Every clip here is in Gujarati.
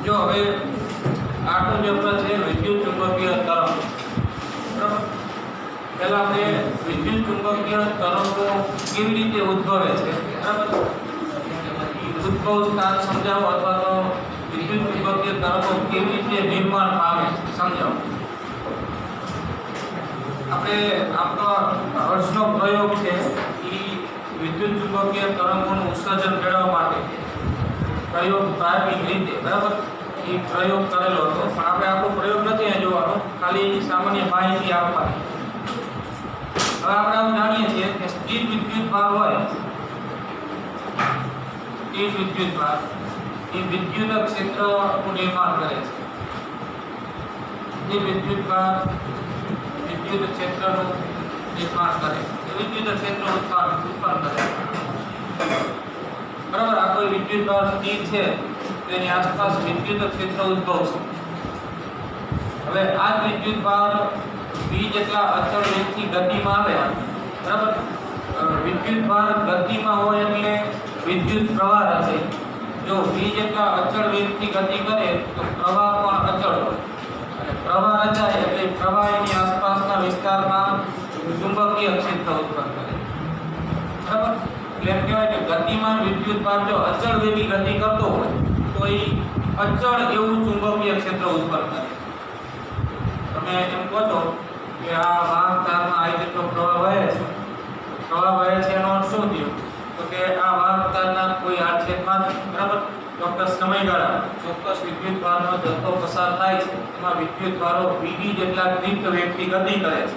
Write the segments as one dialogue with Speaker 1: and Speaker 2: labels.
Speaker 1: જો હવે આટલું ચેપ્ટર છે વિદ્યુત ચુંબકીય તરંગ. બરાબર, પહેલા આપણે વિદ્યુત ચુંબકીય તરંગો કેવી રીતે ઉદ્ભવે છે, બરાબર, ઉદ્ભવ સ્થાન સમજાવો અથવા તો વિદ્યુત ચુંબકીય તરંગો કેવી રીતે નિર્માણ પામે સમજાવો. આપણે આપણો હર્ષનો પ્રયોગ છે એ વિદ્યુત ચુંબકીય તરંગોનું ઉત્સર્જન મેળવવા માટે પ્રયોગ પ્રારંભિક રીતે, બરાબર, એ પ્રયોગ કરેલો હતો. પણ આપણે આપણો પ્રયોગ નથી જોવાનો, ખાલી સામાન્ય માહિતી આપવાની. હવે આપણે આમ જાણીએ છીએ કે સ્થિર વિદ્યુત ભાર હોય, સ્થિર વિદ્યુત ભાર એ વિદ્યુત ક્ષેત્રનું નિર્માણ કરે છે. એ વિદ્યુત ભાર વિદ્યુત ક્ષેત્રનું નિર્માણ કરે, વિદ્યુત ક્ષેત્ર ઉત્પન્ન કરે. બરાબર, આ કોઈ વિદ્યુત ભાર સ્થિર છે તેની આસપાસ વિદ્યુત ક્ષેત્ર ઉદ્ભવશે. હવે આ વિદ્યુત ભાર v જેટલા અચળ વેગથી ગતિમાં આવે, બરાબર, વિદ્યુત ભાર ગતિમાં હોય એટલે વિદ્યુત પ્રવાહ રચે. જો v જેટલા અચળ વેગથી ગતિ કરે તો પ્રવાહ પણ અચળ હોય, અને પ્રવાહ રચાય એટલે પ્રવાહ એની આસપાસના વિસ્તારમાં ચુંબકીય ક્ષેત્ર ઉત્પન્ન કરે. બરાબર, એટલે એમ કહેવાય કે ગતિમાન વિદ્યુત ભાર જો અચળ વેગી ગતિ કરતો હોય તો એ અચળ એવું ચુંબકીય ક્ષેત્ર ઉત્પન્ન કરે. તમે એમ કહો છો કે આ વાહક તારમાં આ જેટલો પ્રવાહ વહે છે, એનો અર્થ શું થયો? તો કે આ વાહક તારના કોઈ આડછેદમાંથી, બરાબર, ચોક્કસ સમયગાળા ચોક્કસ વિદ્યુત ભારનો જથ્થો પસાર થાય છે, એમાં વિદ્યુત ભારો vd જેટલા તીવ્ર વેગથી ગતિ કરે છે,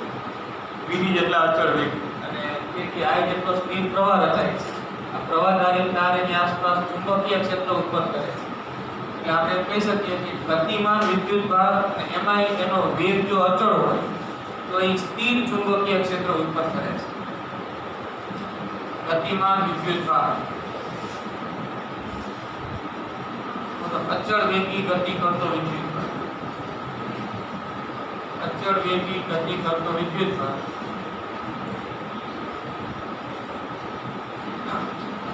Speaker 1: vd જેટલા અચળ વેગ, અને તેથી આ જેટલો સ્થિર પ્રવાહ રચાય છે. આ પ્રવાહધારી તાર એની આસપાસ ચુંબકીય ક્ષેત્ર ઉત્પન્ન કરે છે. એટલે આપણે કહી શકીએ કે ગતિમાન વિદ્યુત ભાર અને એમાં એનો વેગ જો અચળ હોય તો એ સ્થિર ચુંબકીય ક્ષેત્ર ઉત્પન્ન કરે છે. ગતિમાન વિદ્યુત ભાર તો અચળ વેગી ગતિ કરતો વિદ્યુત ભાર, અચળ વેગી ગતિ કરતો વિદ્યુત ભાર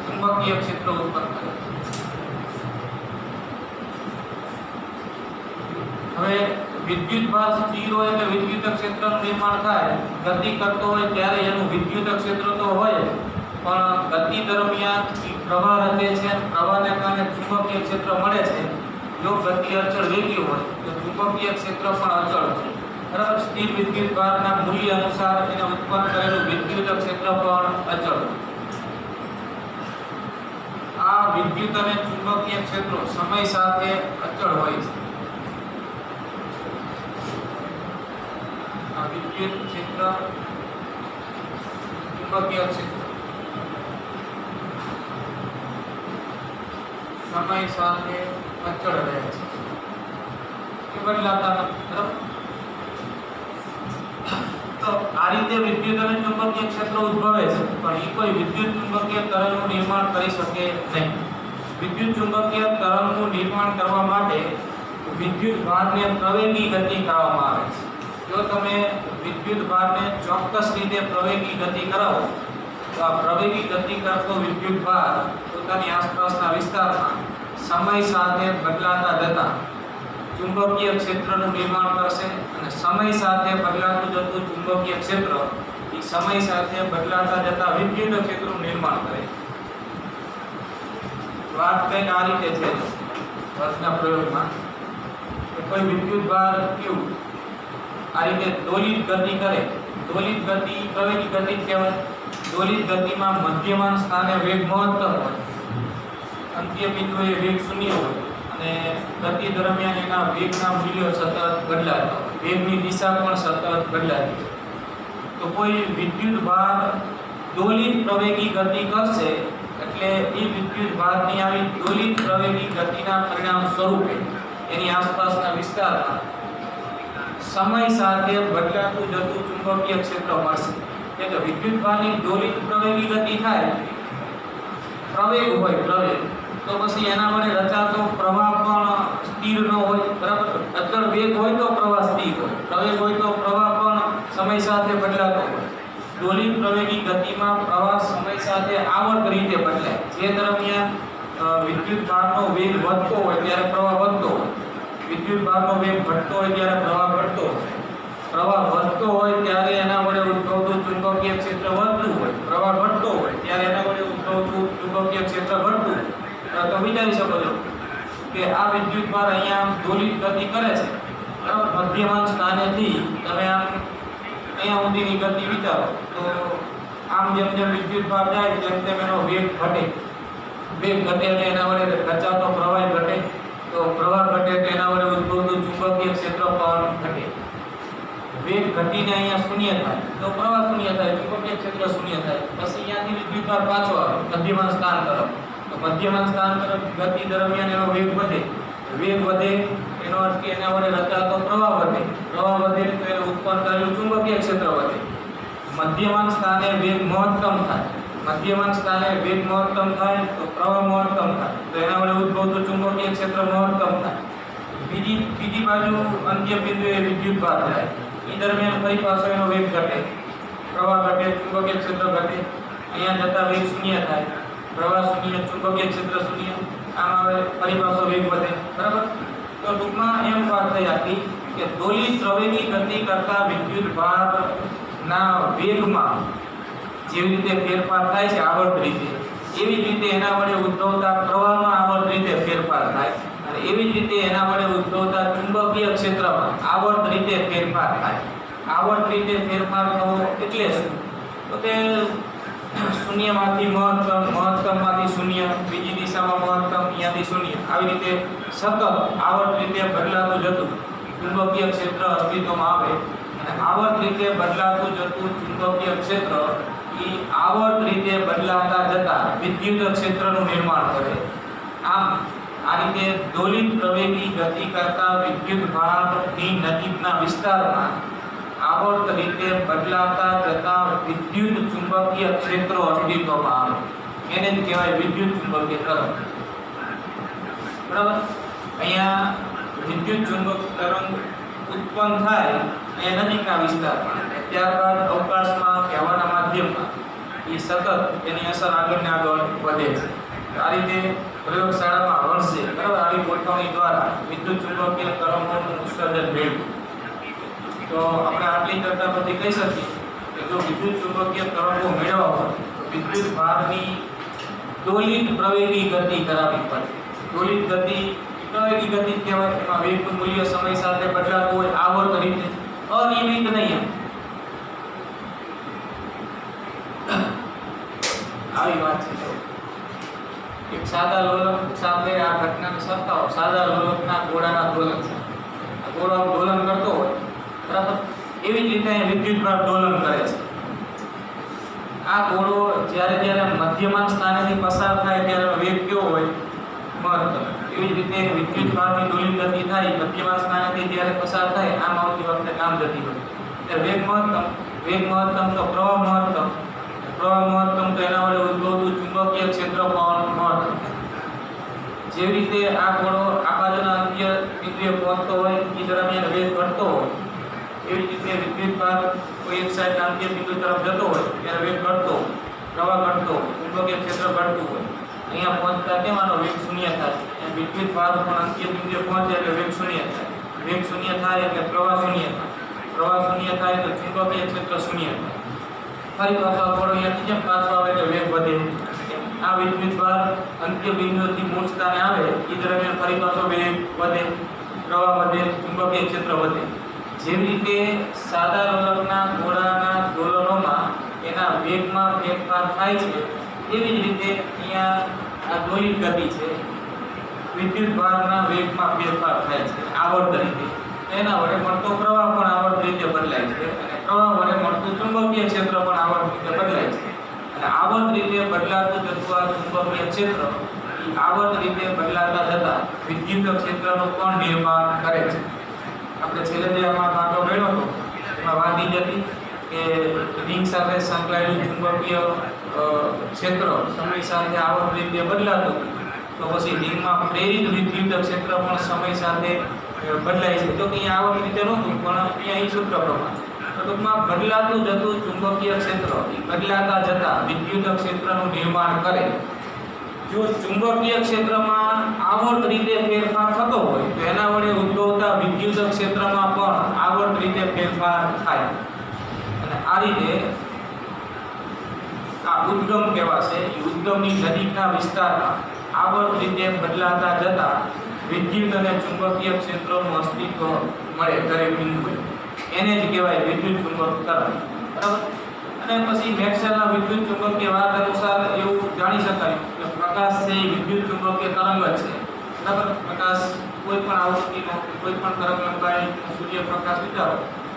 Speaker 1: ચુંબકીય ક્ષેત્ર ઉત્પન્ન કરે. હવે વિદ્યુત ભાર સ્થિર હોય એટલે વિદ્યુત ક્ષેત્રનું નિર્માણ થાય. ગતિ કરતો હોય ત્યારે એનું વિદ્યુત ક્ષેત્ર તો હોય, પણ ગતિ દરમિયાન પ્રવાહ રચે છે, પ્રવાહને કારણે ચુંબકીય ક્ષેત્ર મળે છે. જો ગતિ અચળ વેગી હોય તો ચુંબકીય ક્ષેત્ર પણ અચળ હોય. બરાબર, સ્થિર વિદ્યુત ભારના મૂલ્ય અનુસાર એને ઉત્પન્ન કરેલું વિદ્યુત ક્ષેત્ર પણ અચળ હોય. આ વિદ્યુત અને ચુંબકીય ક્ષેત્રો સમય સાથે અચળ હોય છે. આ વિદ્યુત ક્ષેત્ર, ચુંબકીય ક્ષેત્ર સમય સાથે અચળ રહે છે, એ બદલાતા નથી. બરાબર, તો આ રીતે વિદ્યુત અને ચુંબકીય ક્ષેત્ર ઉદ્ભવે છે, પણ એ કોઈ વિદ્યુત ચુંબકીય તરંગનું નિર્માણ કરી શકે નહીં. વિદ્યુત ચુંબકીય તરંગનું નિર્માણ કરવા માટે વિદ્યુત ભારને પ્રવેગી ગતિ કરવામાં આવે છે. જો તમે વિદ્યુત ભારને ચોક્કસ રીતે પ્રવેગી ગતિ કરાવો તો આ પ્રવેગી ગતિ કરતો વિદ્યુત ભાર પોતાની આસપાસના વિસ્તારમાં સમય સાથે બદલાતા જતા ચુંબકીય ક્ષેત્રનું નિર્માણ કરશે, અને સમય સાથે બદલાતું જતું ચુંબકીય ક્ષેત્ર એ સમય સાથે બદલાતા જતા વિદ્યુત ક્ષેત્રનું નિર્માણ કરે. વાત કંઈક આ રીતે છે વર્ષના પ્રયોગમાં કે કોઈ વિદ્યુત ભાર ક્યુ આ રીતે દોલિત ગતિ કરે. દોલિત ગતિ પ્રવેગી ગતિ કહેવાય. દોલિત ગતિમાં મધ્યમાન સ્થાને વેગ મહત્તમ હોય, અંત્ય બિંદુએ વેગ શૂન્ય હોય, અને ગતિ દરમિયાન એના વેગના મૂલ્યો સતત બદલાતા હોય, વેગની દિશા પણ સતત બદલાતી હોય. તો કોઈ વિદ્યુત ભાર દોલિત પ્રવેગી ગતિ કરશે એટલે એ વિદ્યુત ભારની આવી દોલિત પ્રવેગી ગતિના પરિણામ સ્વરૂપે એની આસપાસના વિસ્તારમાં સમય સાથે બદલાતું જતું ચુંબકીય ક્ષેત્ર મળશે. એટલે વિદ્યુત ભારની દોલિત પ્રવેગી ગતિ થાય, પ્રવેગ હોય પ્રવેગ, તો પછી એના વડે રચાતો પ્રવાહ પણ સ્થિર ન હોય. બરાબર, અચળ વેગ હોય તો પ્રવાહ સ્થિર હોય, પ્રવેગ હોય તો પ્રવાહ પણ સમય સાથે બદલાતો હોય. દોલિત પ્રવેગી ગતિમાં પ્રવાહ સમય સાથે આવર્ત રીતે બદલાય, જે દરમિયાન વિદ્યુત વિદ્યુત ભારનો વેગ વધતો હોય ત્યારે પ્રવાહ વધતો હોય, વિદ્યુત ભારનો વેગ ઘટતો હોય ત્યારે પ્રવાહ ઘટતો હોય, પ્રવાહ વધતો હોય ત્યારે એના વડે ઉદ્ભવતું ચુંબકીય ક્ષેત્ર વધતું હોય, પ્રવાહ ઘટતો હોય ત્યારે એના વડે ઉદ્ભવતું ચુંબકીય ક્ષેત્ર ઘટતું હોય. તો વિચારી શકો છો કે આ વિદ્યુત ભાર અહીંયા દોલિત ગતિ કરે છે, બરાબર. મધ્યમાન સ્થાનેથી તમે આમ અહીંયા સુધીની ગતિ વિચારો તો આમ જેમ જેમ વિદ્યુત ભાર જાય તેમ તેમ એનો વેગ ઘટે, વેગ ઘટે એટલે એના વડે રચાતો પ્રવાહ ઘટે, તો પ્રવાહ ઘટે તો એના વડે ઉદ્ભવતું ચુંબકીય ક્ષેત્ર પણ ઘટે. વેગ ઘટીને અહીંયા શૂન્ય થાય તો પ્રવાહ શૂન્ય થાય, ચુંબકીય ક્ષેત્ર શૂન્ય થાય. પછી અહીંયાથી વિદ્યુત ભાર પાછો આવે મધ્યમાન સ્થાન તરફ, તો મધ્યમાન સ્થાન તરફ ગતિ દરમિયાન એનો વેગ વધે, વેગ વધે એનો અર્થ કે એના વડે રચાતો પ્રવાહ વધે, પ્રવાહ વધે તો એને ઉત્પન્ન થયેલું ચુંબકીય ક્ષેત્ર વધે. મધ્યમાન સ્થાને વેગ મહત્તમ થાય, મધ્યમાન સ્થાને વેગ મહત્તમ થાય તો પ્રવાહ મહત્તમ થાય, તો એના વડે ઉદ્ભવતું ચુંબકીય ક્ષેત્ર મહત્તમ થાય. બીજી બાજુ અંત્ય બિંદુએ વિદ્યુત ભાર થાય, એ દરમિયાન ફરી પાછો એનો વેગ ઘટે, પ્રવાહ ઘટે, ચુંબકીય ક્ષેત્ર ઘટે, અહીંયા જતા વેગ શૂન્ય થાય, પ્રવાહ શૂન્ય, ચુંબકીય ક્ષેત્ર શૂન્ય, આમ આવે ફરી પાછો વેગ વધે, બરાબર. તો ટૂંકમાં એમ વાત થઈ હતી કે દોલિત પ્રવેગી ગતિ કરતા વિદ્યુત ભારના વેગમાં જેવી રીતે ફેરફાર થાય છે આવર્ત રીતે, એવી જ રીતે એના વડે ઉદ્ભવતા પ્રવાહમાં આવર્ત રીતે ફેરફાર થાય, અને એવી જ રીતે એના વડે ઉદ્ભવતા ચુંબકીય ક્ષેત્રમાં આવર્ત રીતે ફેરફાર થાય. આવર્ત રીતે ફેરફાર થવો એટલે શું? તો તે શૂન્યમાંથી મહત્તમ, મહત્તમમાંથી શૂન્ય, બીજી દિશામાં મહત્તમ, અહીંયાથી શૂન્ય, આવી રીતે સતત આવર્ત રીતે બદલાતું જતું ચુંબકીય ક્ષેત્ર અસ્તિત્વમાં આવે. અને આવર્ત રીતે બદલાતું જતું ચુંબકીય ક્ષેત્ર એ આવર્ત રીતે બદલાતા જતા વિદ્યુત ક્ષેત્રનું નિર્માણ કરે. આમ આ રીતે દોલિત પ્રવેગી ગતિ કરતા વિદ્યુત ભારની નજીકના વિસ્તારમાં આવર્ત રીતે બદલાતા જતા વિદ્યુત ચુંબકીય ક્ષેત્રો અસ્તિત્વમાં આવે. એને જ કહેવાય વિદ્યુત ચુંબકીય તરંગ, બરાબર. અહીંયા વિદ્યુત ચુંબક તરંગ ઉત્પન્ન થાય એ નજીકના વિસ્તારમાં, ત્યારબાદ અવકાશમાં કે હવાના માધ્યમમાં એ સતત એની અસર આગળ ને આગળ વધે છે. આ રીતે પ્રયોગશાળામાં વર્ષે, બરાબર, આવી ગોઠવણી દ્વારા વિદ્યુત ચુંબકીય તરંગોનું ઉત્સર્જન મેળવ્યું. તો આપણે આટલી ચર્ચા પરથી કહી શકીએ કે જો વિદ્યુત ચુંબકીય તરંગો મેળવવા હોય વિદ્યુત ભારની દોલિત પ્રવેગી ગતિ કરાવવી પડે. દોલિત ગતિ પ્રવેગી ગતિ કહેવાય, એમાં વેગનું મૂલ્ય સમય સાથે બદલાતું હોય આવર્ત રીતે, અનિયમિત નહીં. આવી વાત છે. એક સાદા લોલક સાથે આ ઘટનાને સરખાવો, સાદા લોલકના ગોળાના દોલન છે. આ ગોળો દોલન કરતો હોય, બરાબર, એવી જ રીતે વિદ્યુત ભાર દોલન કરે છે. આ ગોળો જ્યારે મધ્યમાન સ્થાનેથી પસાર થાય ત્યારે વેગ કેવો હોય? મહત્તમ. એવી જ રીતે વિદ્યુત ભારની દોલિત ગતિ થાય મધ્યમાન સ્થાનેથી જ્યારે પસાર થાય આમ આવતી વખતે નામ ગતિ હોય ત્યારે વેગ મહત્તમ. વેગ મહત્તમ તો પ્રવાહ મહત્તમ, પ્રવાહ મહત્તમ તો એના વડે ઉદ્ભવતું ચુંબકીય ક્ષેત્ર પણ મહત્તમ. જેવી રીતે આ ગોળો આ બાજુના અંત્ય બિંદુએ પહોંચતો હોય એ દરમિયાન વેગ ઘટતો હોય, એવી રીતે વિદ્યુત ભાર કોઈ એક સાઈડ અંત્ય બિંદુ તરફ જતો હોય ત્યારે વેગ ઘટતો, પ્રવાહ ઘટતો, ચુંબકીય ક્ષેત્ર ઘટતું હોય. અહીંયા પહોંચતા કેમ આનો વેગ શૂન્ય થાય? વિદ્યુત ભાર પણ અંત્ય બિંદુએ પહોંચે એટલે વેગ શૂન્ય થાય, વેગ શૂન્ય થાય એટલે પ્રવાહ શૂન્ય થાય, પ્રવાહ શૂન્ય થાય તો ચુંબકીય ક્ષેત્ર શૂન્ય થાય. ફરી પાછો ગોળો અહીંયાથી જેમ પાછો આવે એટલે વેગ વધે. આ વિદ્યુત ભાર અંત્ય બિંદુથી મૂળ સ્થાને આવે એ દરમિયાન ફરી પાછો વેગ વધે, પ્રવાહ વધે, ચુંબકીય ક્ષેત્ર વધે. જેવી રીતે સાદા લોલકના ગોળાના દોલનોમાં એના વેગમાં ફેરફાર થાય છે, એવી જ રીતે અહીંયા આ દોલિત ગતિ છે, વિદ્યુત ભારના વેગમાં ફેરફાર થાય છે આવર્ત રીતે. એના વડે મળતો પ્રવાહ પણ આવર્ત રીતે બદલાય છે, અને પ્રવાહ વડે મળતું ચુંબકીય ક્ષેત્ર પણ આવર્ત રીતે બદલાય છે. અને આવર્ત રીતે બદલાતું જતું આ ચુંબકીય ક્ષેત્ર આવર્ત રીતે બદલાતા જતા વિદ્યુત ક્ષેત્રનું પણ નિર્માણ કરે છે. આપણે છેલ્લે જે આમાં કાંટો મેળવ્યો હતો એમાં વાત એ હતી કે રિંગ સાથે સંકળાયેલું ચુંબકીય ક્ષેત્ર સમય સાથે આવર્ત રીતે બદલાતું, તો પછી રિંગમાં પ્રેરિત વિદ્યુત ક્ષેત્ર પણ સમય સાથે બદલાય છે. તો કે અહીંયા આવર્ત રીતે નહોતું, પણ અહીંયા એ સૂત્ર પ્રમાણે ટૂંકમાં બદલાતું જતું ચુંબકીય ક્ષેત્ર બદલાતા જતા વિદ્યુત ક્ષેત્રનું નિર્માણ કરે. જો ચુંબકીય ક્ષેત્રમાં આવર્ત રીતે ફેરફાર થતો હોય તો એના વડે ઉદ્ભવતા વિદ્યુત ક્ષેત્રમાં પણ આવર્ત રીતે ફેરફાર થાય અને આ રીતે આ ઉદ્ગમ કહેવાશે. એ ઉદ્ગમની નજીકના વિસ્તારમાં આવર્ત રીતે બદલાતા જતા વિદ્યુત અને ચુંબકીય ક્ષેત્રોનું અસ્તિત્વ મળે દરેક બિંદુએ. એને જ કહેવાય વિદ્યુત ચુંબક તરંગ. બરાબર. અને પછી મેક્સવેલના વિદ્યુત ચુંબકીય વાદ અનુસાર એવું જાણી શકાય કે પ્રકાશ છે એ વિદ્યુત ચુંબકીય તરંગ જ છે. બરાબર. પ્રકાશ કોઈ પણ આવૃત્તિનો કોઈ પણ તરંગ લંબાઈ સૂર્યપ્રકાશ વિચારો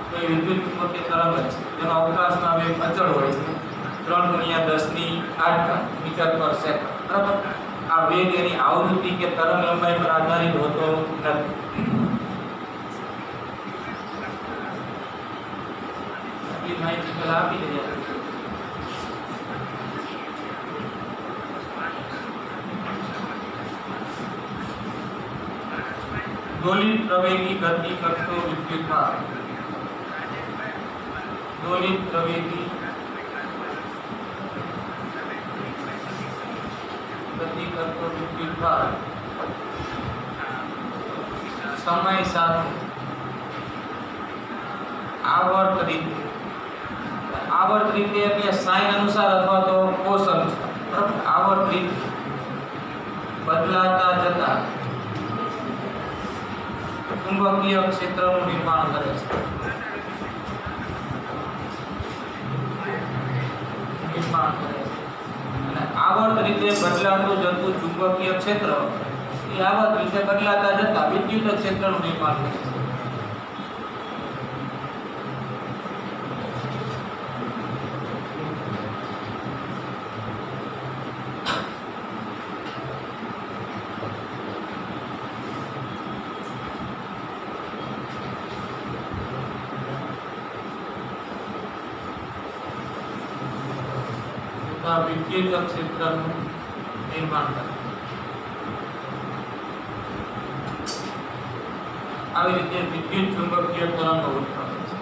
Speaker 1: તો એ વિદ્યુત ચુંબકીય તરંગ જ છે. જેનો અવકાશમાં વેગ અચળ હોય છે 3×10⁸ મીટર/સેકન્ડ. બરાબર. આ વેગ એની આવૃત્તિ કે તરંગ લંબાઈ પર આધારિત હોતો નથી. એ માહિતી પહેલા આપી દઈએ. દોલિત પ્રવેગી ગતિ કરતો વિદ્યુતભાર. દોલિત પ્રવેગી ગતિ કરતો વિદ્યુતભાર સમય સાથે આવર્ત રીતે એટલે સાઇન અનુસાર અથવા તો કોસ અનુસાર આવર્ત રીતે બદલાતા જતા ચુંબકીય ક્ષેત્રનું નિર્માણ કરે છે. અને આવર્ત રીતે બદલાતું જતું ચુંબકીય ક્ષેત્ર એ આવર્ત રીતે બદલાતા જતા વિદ્યુત ક્ષેત્રનું નિર્માણ કરે છે. વિદ્યુત ક્ષેત્રનું નિર્માણ કરે. આવી રીતે વિદ્યુત ચુંબકીય તરંગો ઉત્પન્ન છે.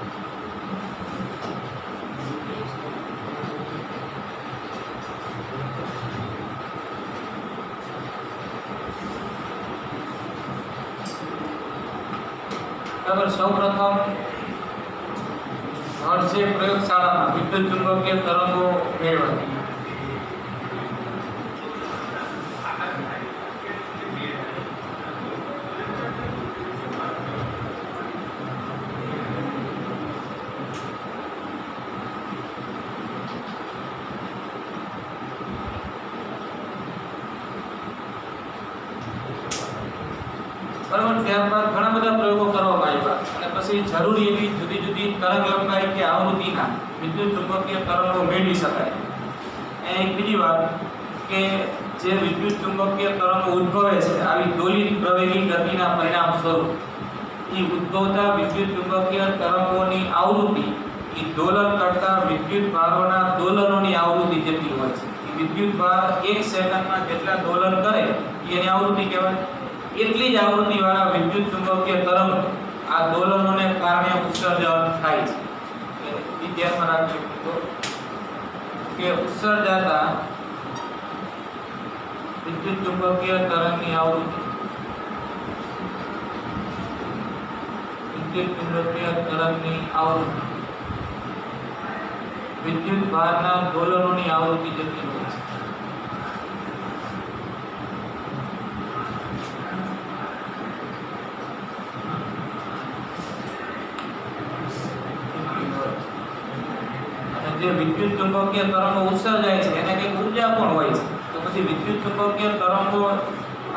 Speaker 1: બરાબર. સૌપ્રથમ હર્ષે પ્રયોગશાળામાં વિદ્યુત ચુંબકીય તરંગો મેળવ્યા. બરાબર. ત્યારબાદ ઘણા બધા પ્રયોગો કરવામાં આવ્યા અને પછી જરૂરી એવી જુદી જુદી તરંગ લંબાઈ કે આવૃત્તિના વિદ્યુત ચુંબકીય તરંગો મેળવી શકાય. એક બીજી વાત કે જે વિદ્યુત ચુંબકીય તરંગો ઉદ્ભવે છે આવી દોલિત પ્રવેગી ગતિના પરિણામ સ્વરૂપ એ ઉદ્ભવતા વિદ્યુત ચુંબકીય તરંગોની આવૃત્તિ એ દોલન કરતા વિદ્યુત ભારોના દોલનોની આવૃત્તિ જેટલી હોય છે. એ વિદ્યુત ભાર 1 સેકન્ડમાં જેટલા દોલન કરે એની આવૃત્તિ કહેવાય. એટલી જ આવૃત્તિવાળા વિદ્યુત ચુંબકીય તરંગ આ દોલનોને કારણે ઉત્સર્જન થાય છે. એ ધ્યાનમાં રાખજો કે ઉત્સર્જાતા વિદ્યુત ચુંબકીય તરંગની આવૃત્તિ વિદ્યુત ભારના દોલનોની આવૃત્તિ જેટલી હોય છે. જે વિદ્યુત ચુંબકીય તરંગો ઉત્સર્જાય છે એને કંઈક ઊર્જા પણ હોય છે. તો પછી વિદ્યુત ચુંબકીય તરંગો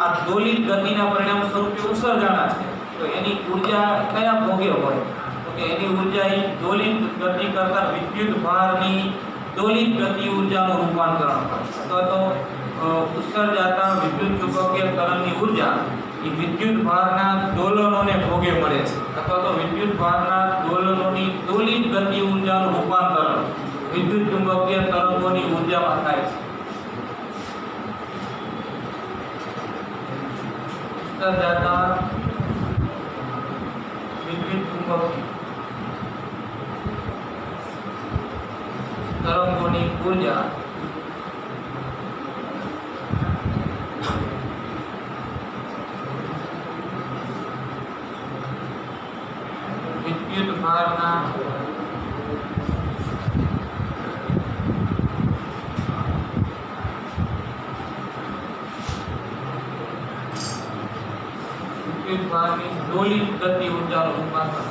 Speaker 1: આ દોલિત ગતિના પરિણામ સ્વરૂપે ઉત્સર્જાના છે તો એની ઊર્જા કયા ભોગે હોય તો કે એની ઊર્જા એ દોલિત ગતિ કરતા વિદ્યુત ભારની દોલિત ગતિ ઊર્જાનું રૂપાંતરણ થાય. અથવા તો ઉત્સર્જાતા વિદ્યુત ચુંબકીય તરંગની ઊર્જા એ વિદ્યુત ભારના દોલનોને ભોગે મળે છે. અથવા તો વિદ્યુત ભારના દોલનોની દોલિત ગતિ ઊર્જાનું રૂપાંતરણ વિદ્યુત ચુંબકીય તરંગોની ઊર્જામાં થાય છે. ઉત્સર્જાતા વિદ્યુત ચુંબકીય તરંગોની ઊર્જા વિદ્યુત ભારના દોલિત ગતિ ઊર્જાનું રૂપાંતર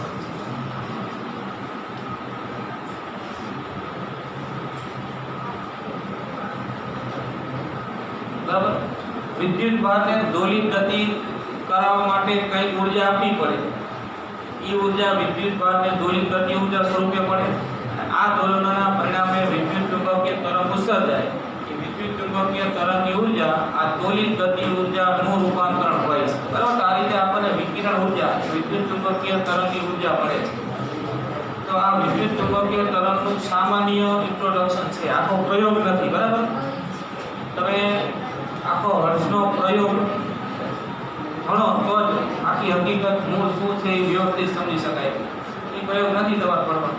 Speaker 1: બરાબર વિદ્યુત ભારને દોલિત ગતિ કરાવવા માટે કઈ ઊર્જા આપવી પડે એ ઊર્જા વિદ્યુત ભારને દોલિત ગતિ ઊર્જા સ્વરૂપે મળે આ દોલનના પરિણામે વિદ્યુત ચુંબકીય તરંગ ઉત્સર્જાય એ વિદ્યુત ચુંબકીય તરંગની ઊર્જા આ દોલિત ગતિ ઊર્જાનું રૂપાંતરણ હોય છે બરાબર આ રીતે આપણને વિકિરણ ઊર્જા વિદ્યુત ચુંબકીય તરંગની ઊર્જા મળે છે તો આ વિદ્યુત ચુંબકીય તરંગનું સામાન્ય ઇન્ટ્રોડક્શન છે આખો પ્રયોગ નથી બરાબર તમે આખો હર્ટ્ઝનો પ્રયોગ ભણો તો જ આખી હકીકત મૂળ શું છે એ વ્યવસ્થિત સમજી શકાય એ પ્રયોગ નથી તમારે ભણવાનો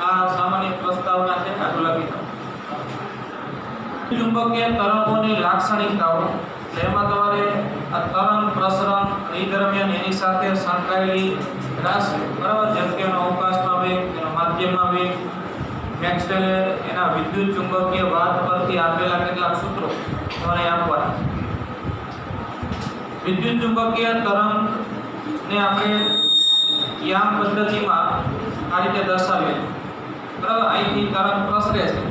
Speaker 1: આ સામાન્ય પ્રસ્તાવના છે આગળ લખી દો ચુંબકીય તરંગોની લાક્ષણિકતાઓ એમાં તમારે આ તરંગ પ્રસરણ એ દરમિયાન એની સાથે સંકળાયેલી રાશિ બરાબર જેમ કે એનો અવકાશમાં વેગ એનો માધ્યમમાં વેગ મેક્સવેલે એના વિદ્યુત ચુંબકીય વાદ પરથી આપેલા કેટલાક સૂત્રો તમારે આપવાના વિદ્યુત ચુંબકીય તરંગને આપણે યામ પદ્ધતિમાં આ રીતે દર્શાવીએ બરાબર અહીંથી તરંગ પ્રસરે છે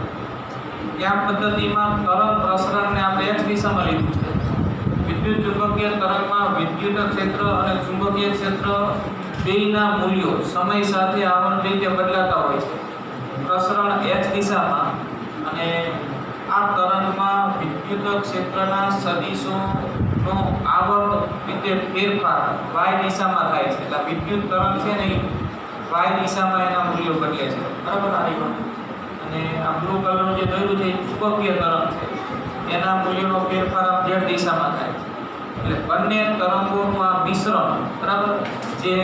Speaker 1: યામ પદ્ધતિમાં તરંગ પ્રસરણને આપણે x દિશામાં લીધું છે વિદ્યુત ચુંબકીય તરંગમાં વિદ્યુત ક્ષેત્ર અને ચુંબકીય ક્ષેત્ર બેયના મૂલ્યો સમય સાથે આવર્ત રીતે બદલાતા હોય છે પ્રસરણ x દિશામાં અને આ તરંગમાં વિદ્યુત ક્ષેત્રના સદિશોનો આવર્ત રીતે ફેરફાર y દિશામાં થાય છે એટલે વિદ્યુત તરંગ છે ને y દિશામાં એના મૂલ્યો બદલે છે બરાબર આ રીતે અને આ બ્લુ કલરનું જે દોર્યું છે એ ચુંબકીય તરંગ છે એના મૂલ્યનો ફેરફાર z દિશામાં થાય એટલે બંને તરંગોનું આ મિશ્રણ બરાબર જે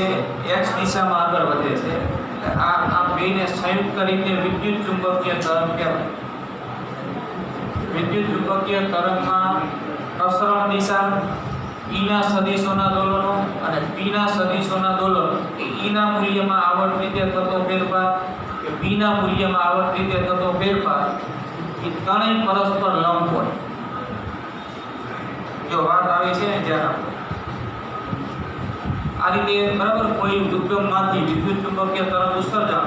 Speaker 1: x દિશામાં આગળ વધે છે એટલે આ બેને સંયુક્ત રીતે વિદ્યુત ચુંબકીય તરંગ કહેવાય વિદ્યુત ચુંબકીય તરંગમાં પ્રસરણ દિશા E ના સદિશોના દોલનો અને P ના સદિશોના દોલનો એ E ના મૂલ્યમાં આવર્ત રીતે થતો ફેરફાર કે P ના મૂલ્યમાં આવર્ત રીતે થતો ફેરફાર એ ત્રણેય પરસ્પર લંબ હોય જો વાત આવે છે ને જ્યારે આ રીતે બરાબર કોઈ ઉદ્ગમમાંથી વિદ્યુત ચુંબકીય તરંગ ઉત્સર્જન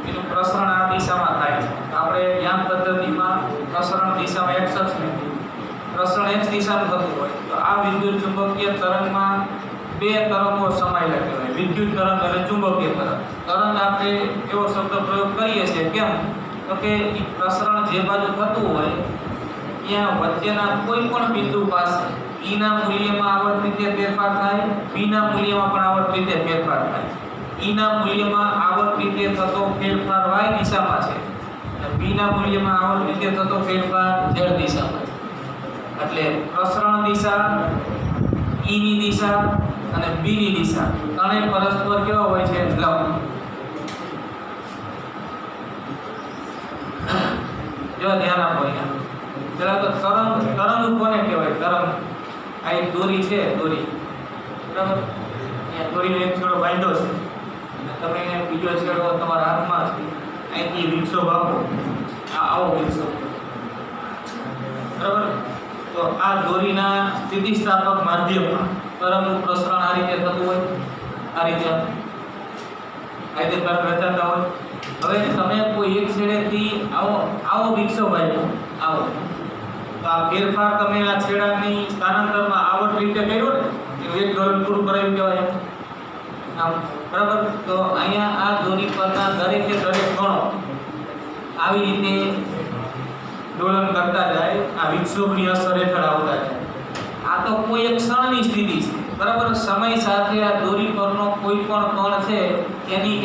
Speaker 1: એનું પ્રસરણ આ દિશામાં થાય છે આપણે યામ પદ્ધતિમાં પ્રસરણ દિશામાં x અક્ષ લીધી પ્રસરણ x દિશામાં થતું હોય તો આ વિદ્યુત ચુંબકીય તરંગમાં બે તરંગો સમાયેલા કહેવાય વિદ્યુત તરંગ અને ચુંબકીય તરંગ આપણે એવો શબ્દ પ્રયોગ કરીએ છીએ કેમ તો કે એ પ્રસરણ જે બાજુ થતું હોય ત્યાં વચ્ચેના કોઈ પણ બિંદુ પાસે E ના મૂલ્યમાં આવર્ત રીતે ફેરફાર થાય P ના મૂલ્યમાં પણ આવર્ત રીતે ફેરફાર થાય E ના મૂલ્યમાં આવર્ત રીતે થતો ફેરફાર y દિશામાં છે અને P ના મૂલ્યમાં આવર્ત રીતે થતો ફેરફાર z દિશામાં છે એટલે પ્રસરણ દિશા E ની દિશા અને B ની દિશા ત્રણેય પરસ્પર કેવા હોય છે લંબ જો ધ્યાન આપો અહીંયા પેલા તો તરંગ કોને કહેવાય તરંગ આ એક દોરી છે દોરી બરાબર અહીંયા દોરીનો એક છેડો બાંધ્યો છે તમે બીજો છેડો તમારા હાથમાં છે અહીંથી વિક્ષો આપો આવો વિક્ષો બરાબર તો આ દોરીના સ્થિતિસ્થાપક માધ્યમમાં તરંગનું પ્રસરણ આ રીતે થતું હોય આ રીતે તરંગ રચાતા હોય હવે તમે કોઈ એક છેડેથી આવો વિક્ષો બાંધ્યો આવો તો આ ફેરફાર તમે આ છેડાની સ્થાનાંતરમાં આવર્ત રીતે કર્યો ને એ એક દોરી પૂરું કરાવ્યું કહેવાય આમ બરાબર તો અહીંયા આ દોરી પરના દરેકે દરેક કણો આવી રીતે દોલન કરતા જાય આ વિક્ષોભની અસર હેઠળ આવતા જાય આ તો કોઈ એક ક્ષણની સ્થિતિ છે બરાબર સમય સાથે આ દોરી પરનો કોઈ પણ કણ છે એની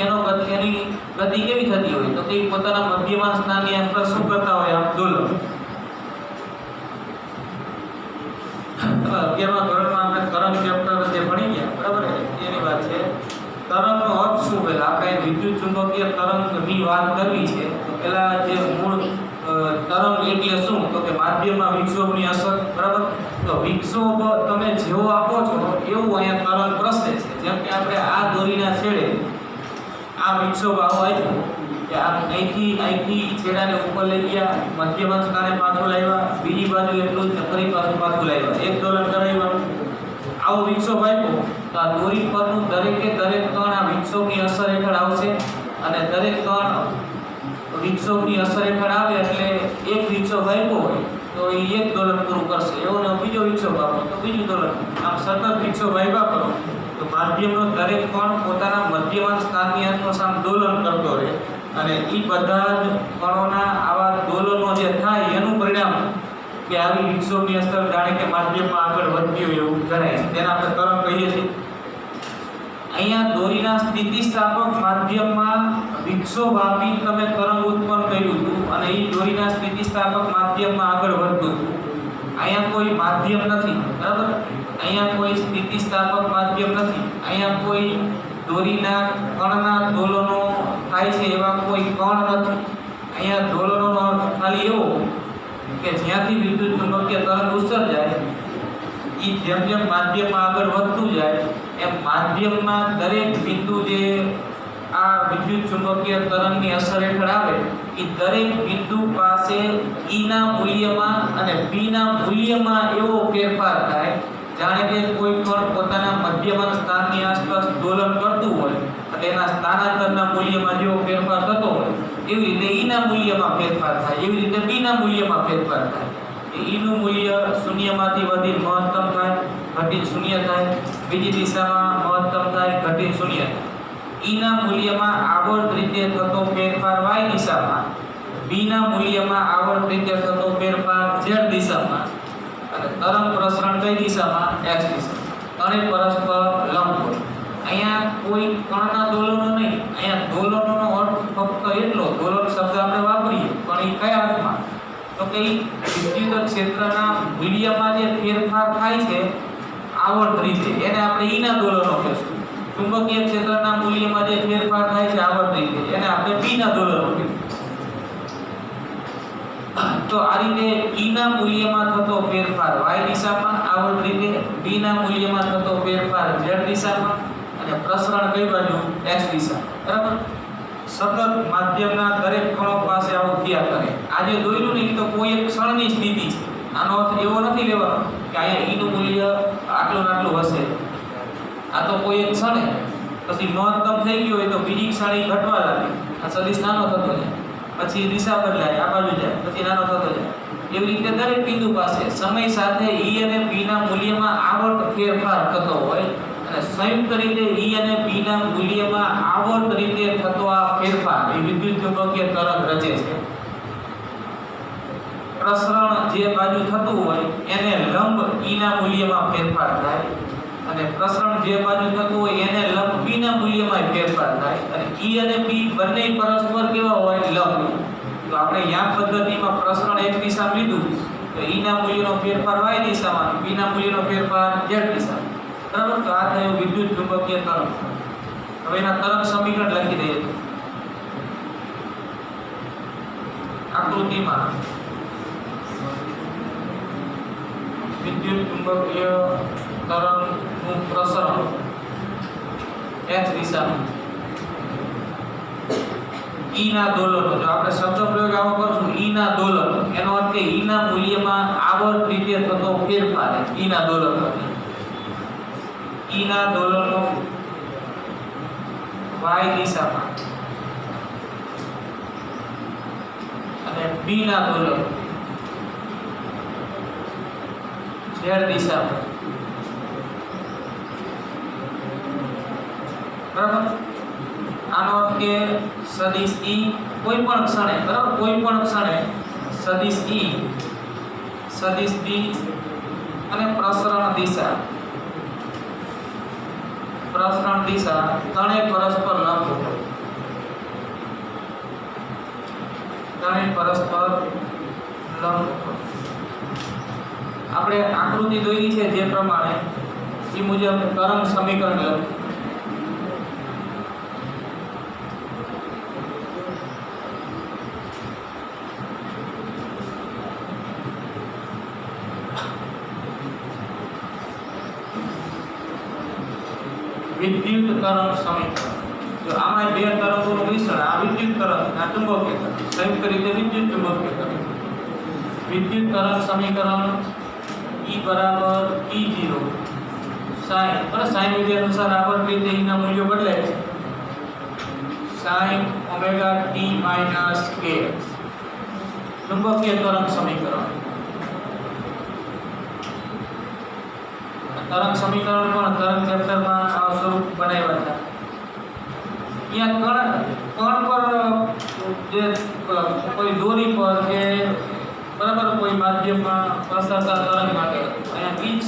Speaker 1: ગતિ કેવી થતી હોય તો તે પોતાના મધ્યમાં સ્થાનની આસપાસ શું કરતા હોય આમ દોલન 11મા ધોરણમાં આપણે તરંગ ચેપ્ટર જે ભણી ગયા બરાબર એની વાત છે તરંગનો અર્થ શું પહેલા આપણે વિદ્યુત ચુંબકીય તરંગની વાત કરવી છે તો પહેલા જે મૂળ તરંગ એટલે શું તો કે માધ્યમમાં વિક્ષોભની અસર બરાબર તો વિક્ષોભ તમે જેવો આપો છો એવું અહીંયા તરંગ પ્રસરે છે જેમ કે આપણે આ દોરીના છેડે આ વિક્ષોભ આવો આવ્યો કે આ અહીંથી છેડાને ઉપર લઈ ગયા, મધ્યમાં સ્થાને પાછો લાવ્યા, બીજી બાજુ એટલું જ ને ફરી પાછું લાવ્યા, એક દોલન કરાવ્યું. આવો વિક્ષોભ આવ્યો તો આ દોરી પરનું દરેક કણ આ વિક્ષોભની અસર હેઠળ આવશે અને દરેક કણ વિક્ષોભની અસર હેઠળ આવે એટલે એક વિક્ષોભ આવ્યો હોય તો એ એક દોલન પૂરું કરશે, એવો ને બીજો વિક્ષોભ આપો તો બીજું દોલન. આમ સતત વિક્ષોભ આવ્યા કરો તો માધ્યમનો દરેક કણ પોતાના મધ્યમાં સ્થાનની આસપાસ આમ દોલન કરતો રહે અને એ બધા જ કણોના આવા દોલનો જે થાય એનું પરિણામ કે આવી વિક્ષોભની અસર જાણે કે માધ્યમમાં આગળ વધતી હોય એવું જણાય છે, તેને આપણે તરંગ કહીએ છીએ. અહીંયા દોરીના સ્થિતિસ્થાપક માધ્યમમાં વિક્ષોભ આપી તમે તરંગ ઉત્પન્ન કર્યું હતું અને એ દોરીના સ્થિતિસ્થાપક માધ્યમમાં આગળ વધતું હતું. અહીંયા કોઈ માધ્યમ નથી, બરાબર? અહીંયા કોઈ સ્થિતિસ્થાપક માધ્યમ નથી, અહીંયા કોઈ દોરીના કણના દોલનો થાય છે એવા કોઈ કણ નથી. અહીંયા દોલનોનો ખાલી એવો કે જ્યાંથી વિદ્યુત ચુંબકીય તરંગ ઉત્સર્જાય એ જેમ જેમ માધ્યમમાં આગળ વધતું જાય એમ માધ્યમમાં દરેક બિંદુ જે આ વિદ્યુત ચુંબકીય તરંગની અસર હેઠળ આવે એ દરેક બિંદુ પાસે ઈના મૂલ્યમાં અને બીના મૂલ્યમાં એવો ફેરફાર થાય જાણે કે કોઈ કણ પોતાના મધ્યમાં સ્થાનની આસપાસ દોલન કરતું હોય અને એના સ્થાનાંતરના મૂલ્યમાં જેવો ફેરફાર થતો હોય એવી રીતે ઈના મૂલ્યમાં ફેરફાર થાય, એવી રીતે બીના મૂલ્યમાં ફેરફાર થાય. ઈનું મૂલ્ય શૂન્યમાંથી વધી મહત્તમ થાય, ઘટી શૂન્ય થાય, બીજી દિશામાં મહત્તમ થાય, ઘટી શૂન્ય થાય. ઈના મૂલ્યમાં આવર્ત રીતે થતો ફેરફાર y દિશામાં, બીના મૂલ્યમાં આવર્ત રીતે થતો ફેરફાર z દિશામાં અને તરંગ પ્રસરણ કઈ દિશામાં? x દિશામાં. ત્રણેય પરસ્પર લંબ હોય. અહીંયા કોઈ કણના દોલનો નહીં, અહીંયા દોલનોનો અર્થ ફક્ત એટલો, દોલન શબ્દ આપણે વાપરીએ પણ એ કયા અર્થમાં? તો કે વિદ્યુત ક્ષેત્રના મીડિયામાં જે ફેરફાર થાય છે આવર્ત રીતે એને આપણે ઈના દોલનો કહીશું. ચુંબકીય ક્ષેત્રના મૂલ્યમાં જે ફેરફાર થાય છે આવર્ત રીતે એને આપણે બીના દોલનો કહીશું. તો આ રીતે ઈના મૂલ્યમાં થતો ફેરફાર y દિશામાં આવર્ત રીતે, બીના મૂલ્યમાં થતો ફેરફાર z દિશામાં અને પ્રસરણ કઈ બાજુ? x દિશામાં. બરાબર? સતત માધ્યમના દરેક કણો પાસે આવું થયા કરે. આજે દોર્યું નહીં તો કોઈ એક ક્ષણની સ્થિતિ છે. આનો અર્થ એવો નથી લેવાનો કે અહીંયા ઈનું મૂલ્ય આટલું આટલું હશે. આ તો કોઈ એક ક્ષણે પછી મહત્તમ થઈ ગયું હોય તો બીજી ક્ષણે ઘટવા લાગે, આ સદિશ નાનો થતો જાય, પછી દિશા બદલાય, આ બાજુ જાય, પછી નાનો થતો જાય. એવી રીતે દરેક બિંદુ પાસે સમય સાથે ઈ અને બી ના મૂલ્યમાં આવર્ત ફેરફાર થતો હોય અને સંયુક્ત રીતે ઈ અને બી ના મૂલ્યમાં આવર્ત રીતે થતો આ ફેરફાર એ વિદ્યુત ચુંબકીય તરંગ રચે છે. પ્રસરણ જે બાજુ થતું હોય એને લંબ ઈ ના મૂલ્યમાં ફેરફાર થાય અને પ્રસરણ જે બાજુ થતું હોય એને લંબ બી ના મૂલ્યમાં ફેરફાર થાય અને ઈ અને બી બંને પરસ્પર કેવા હોય? લંબ. તો આપણે યામ પદ્ધતિમાં પ્રસરણ એક દિશામાં લીધું તો ઈ ના મૂલ્યનો ફેરફાર y દિશામાં, બી ના મૂલ્યનો ફેરફાર z દિશામાં. બરાબર? તો આ થયું વિદ્યુત ચુંબકીય તરંગ. હવે એના તરંગ સમીકરણ લખી દઈએ. આકૃતિમાં વિદ્યુત ચુંબકીય તરંગનું પ્રસરણ x દિશામાં ઈ ના દોલનો, જો આપણે શબ્દ પ્રયોગ આવો કરશું ઈ ના દોલનો, એનો અર્થ કે ઈ ના મૂલ્યમાં આવર્ત રીતે થતો ફેરફાર ઈ ના દોલનો. ઈ ના દોલનો y દિશામાં અને બી ના દોલનો z દિશામાં. બરાબર? આનો અર્થ કે સદિશ ઈ કોઈ પણ ક્ષણે, બરાબર, કોઈ પણ ક્ષણે સદિશ ઈ, સદિશ બી અને પ્રસરણ દિશા ત્રણેય પરસ્પર લંબ હોય. ત્રણેય પરસ્પર લંબ. આપણે આકૃતિ દોરી છે જે પ્રમાણે એ મુજબ તરંગ સમીકરણ લખ્યું. વિદ્યુત તરંગ સમીકરણ જો આમાં બે તરંગોનું મિશ્રણ, આ વિદ્યુત તરંગ આ ચુંબકીય તરંગ, સંયુક્ત રીતે વિદ્યુત ચુંબકીય તરંગ. વિદ્યુત તરંગ સમીકરણ E બરાબર E0 sin, બરાબર sin વિધિ અનુસાર આવર્ત રીતે E ના મૂલ્યો બદલાય છે. sin omega t minus kx ચુંબકીય તરંગ સમીકરણ. તરંગ સમીકરણ પણ તરંગ ચેપ્ટરમાં આ સ્વરૂપ બનાવ્યા છે. અહીંયા કણ પર જે કોઈ દોરી પર કે બરાબર કોઈ માધ્યમમાં પ્રસરતા તરંગ માટે અહીંયા ઈ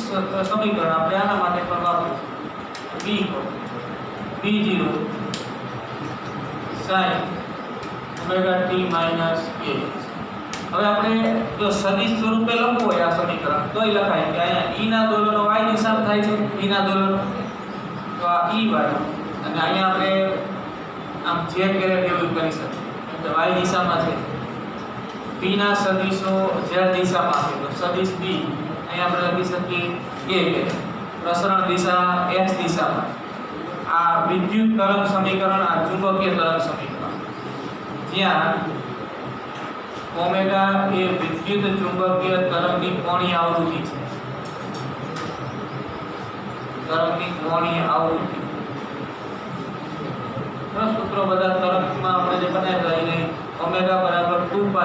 Speaker 1: સમીકરણ આપણે આના માટે પણ વાપરીશું. B0 sin omega t minus kx. હવે આપણે જો સદિશ સ્વરૂપે લખવું હોય આ સમીકરણ તોય લખાય કે અહીંયા E ના દોલનો y દિશામાં થાય છે. E ના દોલન તો આ E y અને અહીંયા આપણે આમ z કેરેટ એવું કરી શકીએ તો y દિશામાં છે. p ના સદિશો z દિશામાં છે તો સદિશ b અહીંયા આપણે લખી શકીએ a કેરેટ. પ્રસરણ દિશા x દિશામાં. આ વિદ્યુત તરંગ સમીકરણ, આ ચુંબકીય તરંગ સમીકરણ, જ્યાં ઓમેગા એ વિદ્યુત ચુંબકીય તરંગની કોણીય આવૃત્તિ છે. તરંગની કોણીય આવૃત્તિ સૂત્રો બધા તરંગમાં આપણે જે બનાવ્યા એને ઓમેગા બરાબર 2π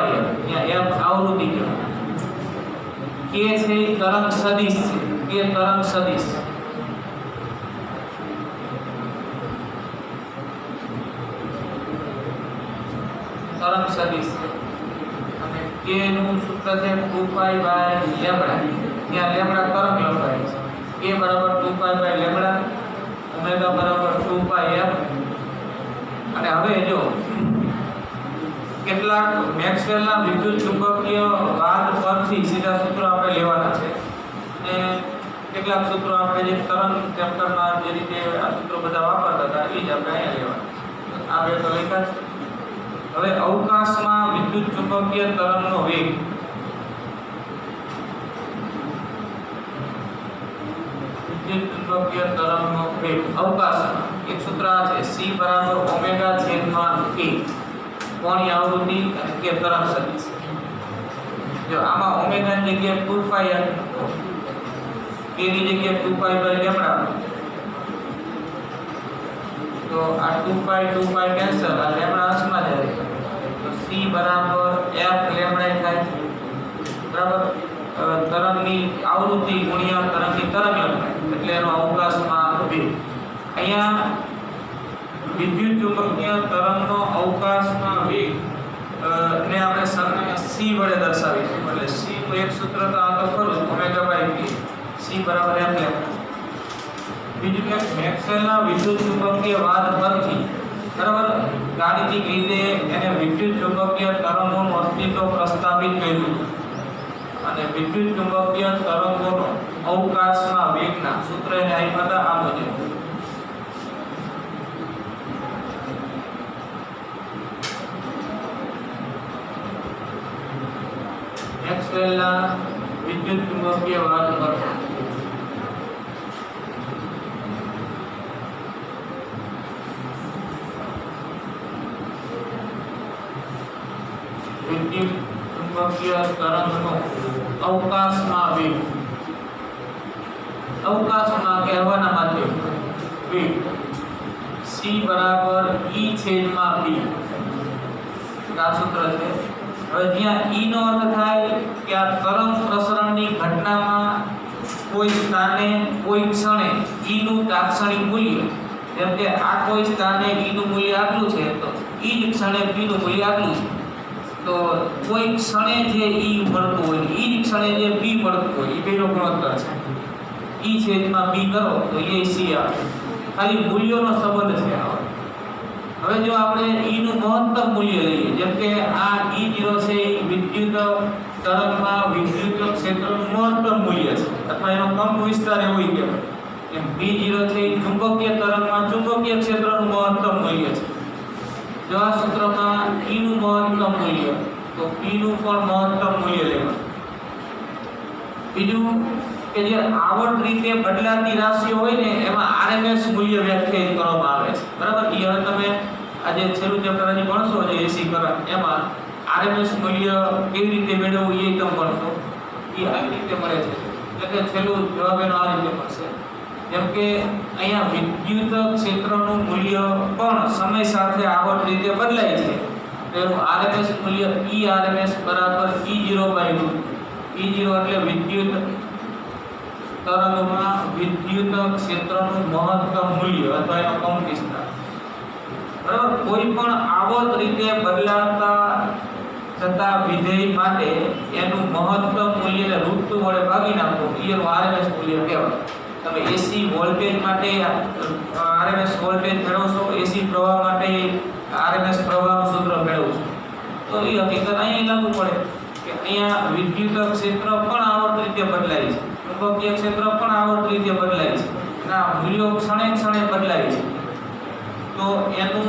Speaker 1: ત્યાં f આવૃત્તિ કહેવાય. k છે તરંગ સદિશ છે. k તરંગ સદિશ તરંગ સદિશ અને k નું સૂત્ર છે 2π લેમ્બડા. ત્યાં લેમ્બડા તરંગ લંબાઈ છે. k બરાબર 2π લેમ્બડા, ઓમેગા બરાબર 2π f. અને હવે જો કેટલાક મેક્સવેલના વિદ્યુત ચુંબકીય વાદ પરથી સીધા સૂત્રો આપણે લેવાના છે અને કેટલાક સૂત્રો આપણે જે તરંગ ચેપ્ટરમાં જે રીતે આ સૂત્રો બધા વાપરતા હતા એ જ આપણે અહીંયા લેવાના. આ બે તો લખ્યા છે. હવે અવકાશમાં વિદ્યુત ચુંબકીય તરંગનો વેગ. વિદ્યુત ચુંબકીય તરંગનો વેગ અવકાશમાં એક સૂત્ર છે c બરાબર ઓમેગા છેદમાં k કોણીય આવૃત્તિ અને k તરંગ સદિશ. જો આમાં ઓમેગા ની જગ્યાએ 2π k ની જગ્યાએ 2π લેમ્બડા તો આ 2π કેન્સલ, આ લેમ્બડા અંશમાં જાય તો c બરાબર f લેમ્બડા થાય છે. બરાબર તરંગની આવૃત્તિ ગુણ્યા તરંગની તરંગ લંબાઈ એટલે એનો અવકાશમાં વેગ. અહીંયા વિદ્યુત ચુંબકીય તરંગનો અવકાશમાં વેગ ને આપણે સરનામે c વડે દર્શાવીશું. એટલે c નું એક સૂત્ર તો આ તો ખરું ઓમેગા/k c બરાબર f લેમ્બડા. બીજું કે મેક્સવેલના વિદ્યુત ચુંબકીય વાદ પરથી બરાબર ગાણિતિક રીતે એને વિદ્યુત ચુંબકીય તરંગોનું અસ્તિત્વ પ્રસ્થાપિત કર્યું અને વિદ્યુત ચુંબકીય તરંગોનો અવકાશમાં વેગના સૂત્ર એને આપ્યા હતા આ મુજબ. મેક્સવેલના વિદ્યુત ચુંબકીય વાદ પર વિદ્યુત ચુંબકીય તરંગનો અવકાશમાં વેગ. અવકાશમાં કહેવાના માધ્યમ વેગ c બરાબર e છેદમાં b આ સૂત્ર છે. હવે જ્યાં e નો અર્થ થાય કે આ તરંગ પ્રસરણની ઘટનામાં કોઈ સ્થાને કોઈ ક્ષણે e નું તાત્ક્ષણિક મૂલ્ય, જેમ કે આ કોઈ સ્થાને e નું મૂલ્ય આટલું છે તો e જ ક્ષણે b નું મૂલ્ય આટલું છે. તો કોઈ ક્ષણે જે e મળતું હોય e જ ક્ષણે જે b મળતું હોય એ બેનો ગુણોત્તર છે. e છેદમાં b કરો તો એ c આવે. ખાલી મૂલ્યોનો સંબંધ છે. હવે જો આપણે e નું મહત્તમ મૂલ્ય લઈએ, જેમ કે આ E0 છે એ વિદ્યુત તરંગમાં વિદ્યુત ક્ષેત્રનું મહત્તમ મૂલ્ય છે અથવા એનો કંપ વિસ્તાર એવો કહેવાય. એમ B0 છે એ ચુંબકીય તરંગમાં ચુંબકીય ક્ષેત્રનું મહત્તમ મૂલ્ય છે. જો આ સૂત્રમાં E નું મહત્તમ મૂલ્ય તો P નું પણ મહત્તમ મૂલ્ય લેવાનું. બીજું કે જે આવર્ત રીતે બદલાતી રાશિઓ હોય ને એમાં RMS મૂલ્ય વ્યાખ્યાયિત કરવામાં આવે છે. બરાબર? એ હવે તમે આજે છેલ્લું ચેપ્ટર હજી ભણશો જે એસી કરંટ એમાં આરએમએસ મૂલ્ય કેવી રીતે મેળવવું એ તમે ભણશો. એ આવી રીતે મળે છે એટલે કે છેલ્લું જવાબ એનો આ રીતે મળશે. જેમ કે અહીંયા વિદ્યુત ક્ષેત્રનું મૂલ્ય પણ સમય સાથે આવર્ત રીતે બદલાય છે. તેનું આરએમએસ મૂલ્ય E RMS બરાબર E0/2. E0 એટલે વિદ્યુત તરંગમાં વિદ્યુત ક્ષેત્રનું મહત્તમ મૂલ્ય અથવા એનો કંપનવિસ્તાર. બરાબર, કોઈ પણ આવર્ત રીતે બદલાતા છતાં વિધેય માટે એનું મહત્તમ મૂલ્યને √2 વડે ભાગી નાખો એનું આરએમએસ મૂલ્ય કહેવાય. તમે એસી વોલ્ટેજ માટે આરએમએસ વોલ્ટેજ મેળવશો, એસી પ્રવાહ માટે આરએમએસ પ્રવાહનું સૂત્ર મેળવશો. તો એ હકીકત અહીંયા લાગુ પડે કે અહીંયા વિદ્યુત ક્ષેત્ર પણ આવર્ત રીતે બદલાય છે, ચુંબકીય ક્ષેત્ર પણ આવર્ત રીતે બદલાય છે, એના મૂલ્યો ક્ષણે ક્ષણે બદલાય છે. તો એનું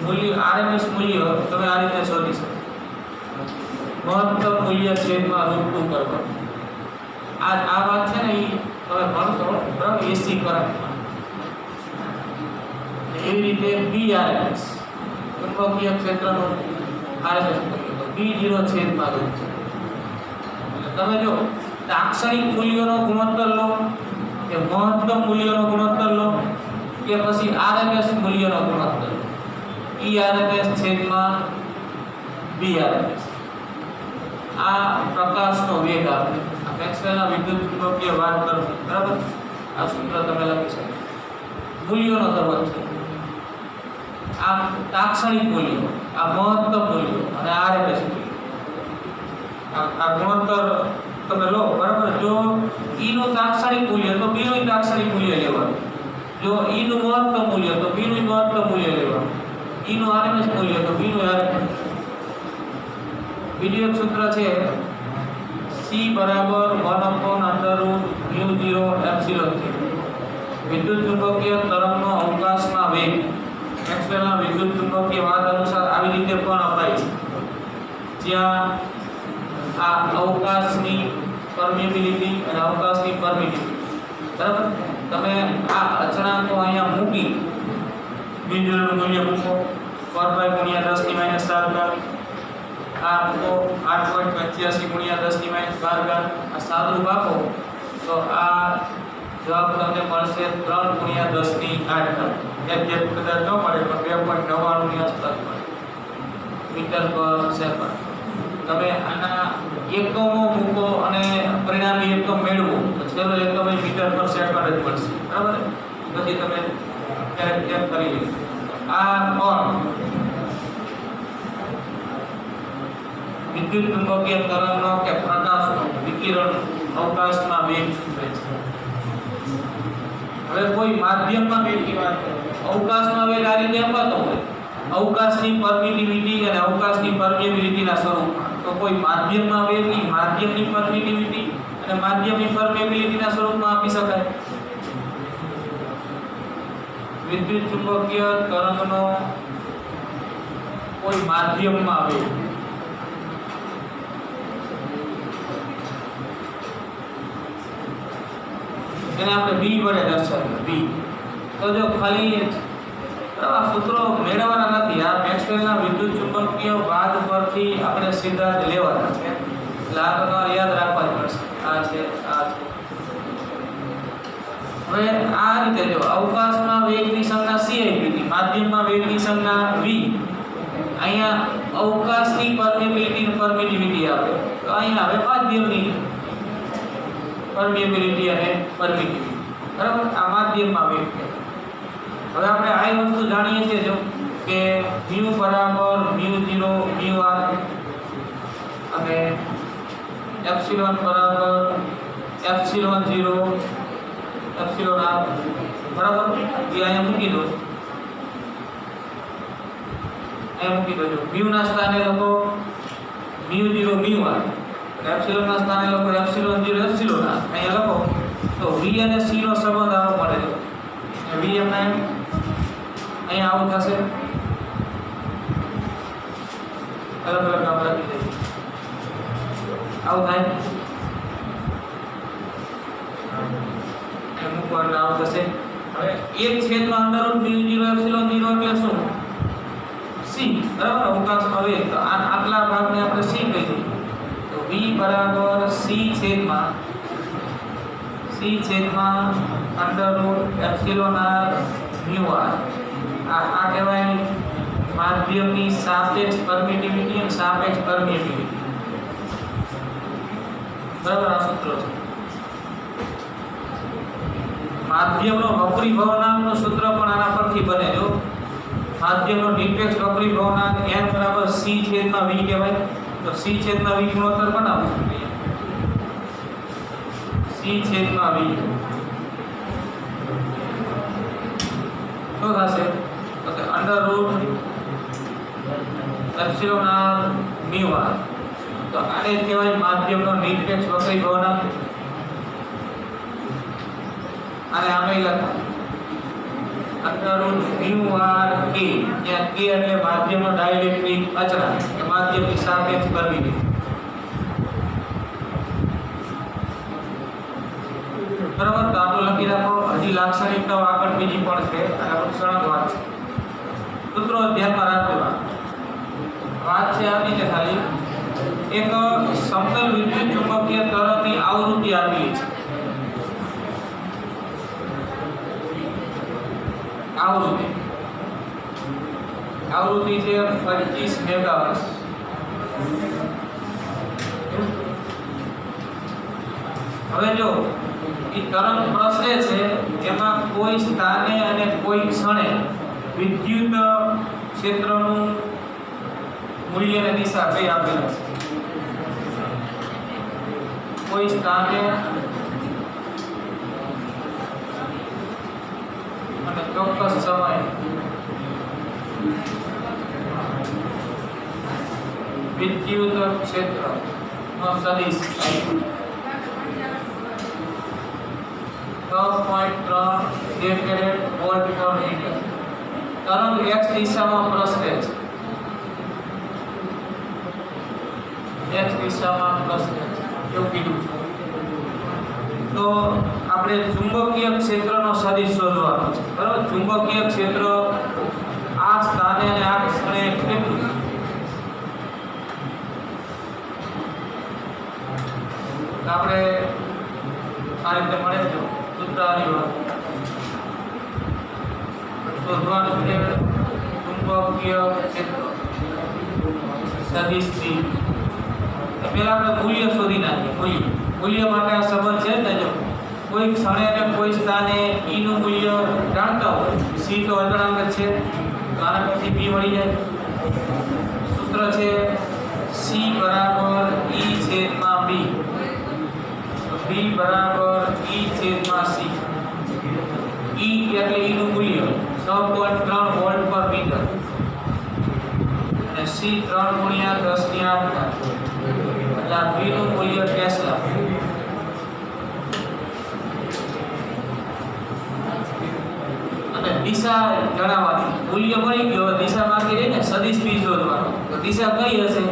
Speaker 1: મૂલ્ય આરએમએસ મૂલ્ય તમે આ રીતે શોધી શકો. મહત્તમ મૂલ્ય છેદમાં √2 કરવાનું. આ વાત છે ને એ તમે ભણશો બરાબર એસી કરંટમાં. એવી રીતે BRMS ચુંબકીય ક્ષેત્રનું આરએમએસ મૂલ્ય B0 છેદમાં √2. તમે જો લાક્ષણિક મૂલ્યોનો ગુણોત્તર લો કે મહત્તમ મૂલ્યનો ગુણોત્તર લો કે પછી આરએમએસ મૂલ્યનો ગુણોત્તર ERMS છેદમાં BRMS. આ પ્રકાશનો વેગ આપે આ મેક્સવેલના વિદ્યુત ચુંબકીય વાત કરો બરાબર. આ સૂત્ર તમે લખી શકો. મૂલ્યોનો તફાવત છે આ લાક્ષણિક મૂલ્યો, આ મહત્તમ મૂલ્યો અને આરએમએસ મૂલ્યો. આ ગુણોત્તર તમે લો બરાબર. જો E નું લાક્ષણિક મૂલ્ય તો B નું લાક્ષણિક મૂલ્ય લેવાનું. જો E નું મહત્તમ મૂલ્ય તો B નું મહત્તમ મૂલ્ય લેવાનું. E નું આરએમએસ મૂલ્ય તો B નું આરએમએસ. બીજું એક સૂત્ર છે C બરાબર 1/√μ0 વિદ્યુત ચુંબકીય તરંગનો અવકાશમાં વેગ મેક્સવેલના વિદ્યુત ચુંબકીય વાદ અનુસાર આવી રીતે પણ અપાય છે. જ્યાં આ અવકાશની પરમિએબિલિટી અને અવકાશની પરમિટિવિટી બરાબર. તમે આ અચળાંકો અહીંયા મૂકી બિંદુનું મૂલ્ય મૂકો 4/10⁻⁷ આ મૂકો 8.85 × 10⁻12 આ સાદું આપો તો આ જવાબ તમને મળશે 3 × 10⁸. એક કદાચ ન મળે પણ 2.99 ની આસપાસ મળે મીટર પર સેકન્ડ. તમે આના એકમો મૂકો અને પરિણામી એકમ મેળવો તો છેલ્લો એકમ મીટર પર સેકન્ડ જ મળશે બરાબર. પછી તમે ચેક કરી લો. આ પણ વિદ્યુત ચુંબકીય તરંગનો કે પ્રકાશનો વિકિરણ અવકાશમાં વેગ સૂચવે છે. હવે કોઈ માધ્યમમાં વેગની વાત કરો, અવકાશમાં વેગ આ રીતે અપાતો હોય અવકાશની પરમિટિવિટી અને અવકાશની પરમિએબિલિટીના સ્વરૂપમાં. તો કોઈ માધ્યમમાં વેગની માધ્યમની પરમિટિવિટી અને માધ્યમની પરમિએબિલિટીના સ્વરૂપમાં આપી શકાય. વિદ્યુત ચુંબકીય તરંગનો કોઈ માધ્યમમાં વેગ એને આપણે B વડે દર્શાવીએ. B તો જો ખાલી આ સૂત્રો મેળવવાના નથી. આ મેક્સવેલના વિદ્યુત ચુંબકીય વાદ પરથી આપણે સીધા જ લેવાના છે. એટલે આ તમારે યાદ રાખવા જ પડશે. આ છે. હવે આ રીતે જો અવકાશમાં વેગની સંજ્ઞા c આપી હતી, માધ્યમમાં વેગની સંજ્ઞા v. અહીંયા અવકાશની પરમિએબિલિટી અને પરમિટિવિટી આપે તો અહીંયા હવે માધ્યમની પરમિએબિલિટી અને પરમિટિવિટી બરાબર. આ માધ્યમમાં વેગ છે. હવે આપણે આ વસ્તુ જાણીએ છીએ જો કે μ બરાબર μ0 μr અને એપ્સિલોન બરાબર એપ્સિલોન 0 એપ્સિલોન r બરાબર. એ અહીંયા મૂકી દો. અહીંયા મૂકી દો. μ ના સ્થાને લખો μ0 μr, એપ્સિલોન ના સ્થાને લખો એપ્સિલોન 0 એપ્સિલોન r. અહીંયા લખો તો v અને c નો સંબંધ આવો મળે છે. v એમ અહીંયા આવું થશે. અલગ અલગ નામ લખી દઈએ. આવું થાય મૂકો એટલે આવું થશે. હવે 1/√μ0 એપ્સિલોન 0 એટલે શું? સી બરાબર અવકાશ અવયવ તો આટલા ભાગને આપણે સી કહી દઈએ તો v બરાબર સી છેદમાં under root epsilon r mu r આ કહેવાય માધ્યમની સાપેક્ષ પરમિટિવિટી અને સાપેક્ષ પરમિટિવિટી બરાબર આ સૂત્ર છે માધ્યમનો વક્રી ભવનાંકનું સૂત્ર પણ આના પરથી બને જો માધ્યમનો નિરપેક્ષ વક્રી ભવનાંક n બરાબર c છેદમાં v કહેવાય તો c છેદમાં v ગુણોત્તર બનાવો c છેદમાં v તો થશે તો કે under root epsilon r mu r તો આને કહેવાય માધ્યમનો નિરપેક્ષ વક્રી ભવનાંક અને આમે લખાય under route mu R K જ્યાં કે એટલે માધ્યમનો ડાઇલેક્ટ્રિક અચળાંક કે માધ્યમની સાપેક્ષ પરમિટિવિટી બરાબર તો આપણે લખી રાખો હજી લાક્ષણિકતાઓ આગળ બીજી પણ છે અને આપણું સરળ વાત છે સૂત્રો ધ્યાનમાં રાખવા વાત છે આપી છે ખાલી એક સમતલ વિદ્યુત ચુંબકીય તરંગની આવૃત્તિ આપેલી છે આવૃત્તિ છે 25 મેગાહર્ટ્ઝ હવે જો એ તરંગ પ્રસરે છે એમાં કોઈ સ્થાને અને કોઈ ક્ષણે વિદ્યુત ક્ષેત્રનું મૂલ્ય અને દિશા કઈ આપેલા છે કોઈ સ્થાને અને ચોક્કસ સમય વિદ્યુત ક્ષેત્રનો સદિશ 6.3 કેરેટ વોલ્ટ પર મીટર તરંગ x દિશામાં પ્રસરે છે x દિશામાં પ્રસરે છે એવું કીધું તો આપણે ચુંબકીય ક્ષેત્રનો સદિશ શોધવાનો છે બરાબર ચુંબકીય ક્ષેત્ર આ સ્થાને અને આ ક્ષણે કેટલું આપણે આ રીતે મળે છે સૂત્રની વાત શોધવાનું છે ચુંબકીય ક્ષેત્ર સદિશથી પહેલા આપણે મૂલ્ય શોધી નાખીએ મૂલ્ય માટે આ સંબંધ છે ને જો કોઈ ક્ષણે અને કોઈ સ્થાને e નું મૂલ્ય જાણતા હોય c તો અચળાંક છે તો આના પરથી b મળી જાય સૂત્ર છે c બરાબર e છેદમાં b b બરાબર e છેદમાં c e એટલે e નું મૂલ્ય 6.3 વોલ્ટ પર મીટર અને c 3 ગુણ્યા 10 ની 8 એટલે b નું મૂલ્ય ટેસ્લા અને દિશા જણાવવાની મૂલ્ય મળી ગયો દિશા માંગી રહી ને સદિશ બી શોધવાનો તો દિશા કઈ હશે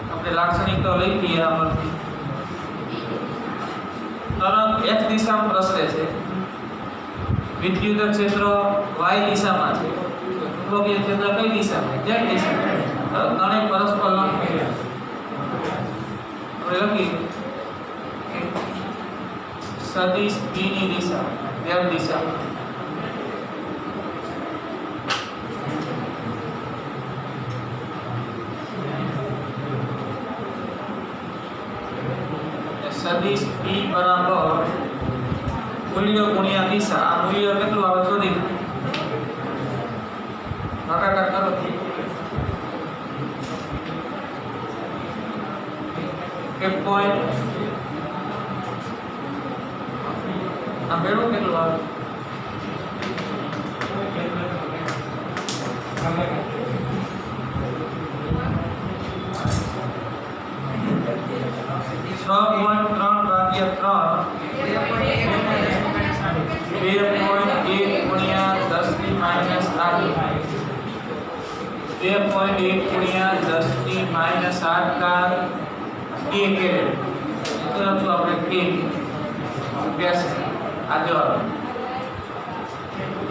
Speaker 1: આપણે લાક્ષણિકતા લઈ લઈએ એના પરથી તરંગ x દિશામાં પ્રસરે છે વિદ્યુત ક્ષેત્ર y દિશામાં છે ચુંબકીય ક્ષેત્ર કઈ દિશામાં z દિશામાં ત્રણેય પરસ્પર લંબ છે આપણે લખીએ સદિશ b ની દિશા z દિશામાં સદિશ b બરાબર મૂલ્ય ગુણ્યા દિશા આ મૂલ્ય કેટલું આવે શોધી ભાગાકાર કરો એક પોઈન્ટ આ બેડું કેટલું આવે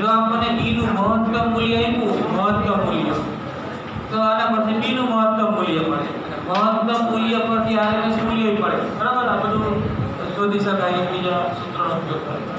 Speaker 1: જો આપણને E નું મહત્તમ મૂલ્ય આપ્યું, મહત્તમ મૂલ્ય, તો આના પરથી B નું મહત્તમ મૂલ્ય મળે. મહત્તમ મૂલ્ય પરથી RMS મૂલ્ય મળે. બરાબર? આ બધું શોધી શકાય એકબીજા સૂત્રનો ઉપયોગ કરી.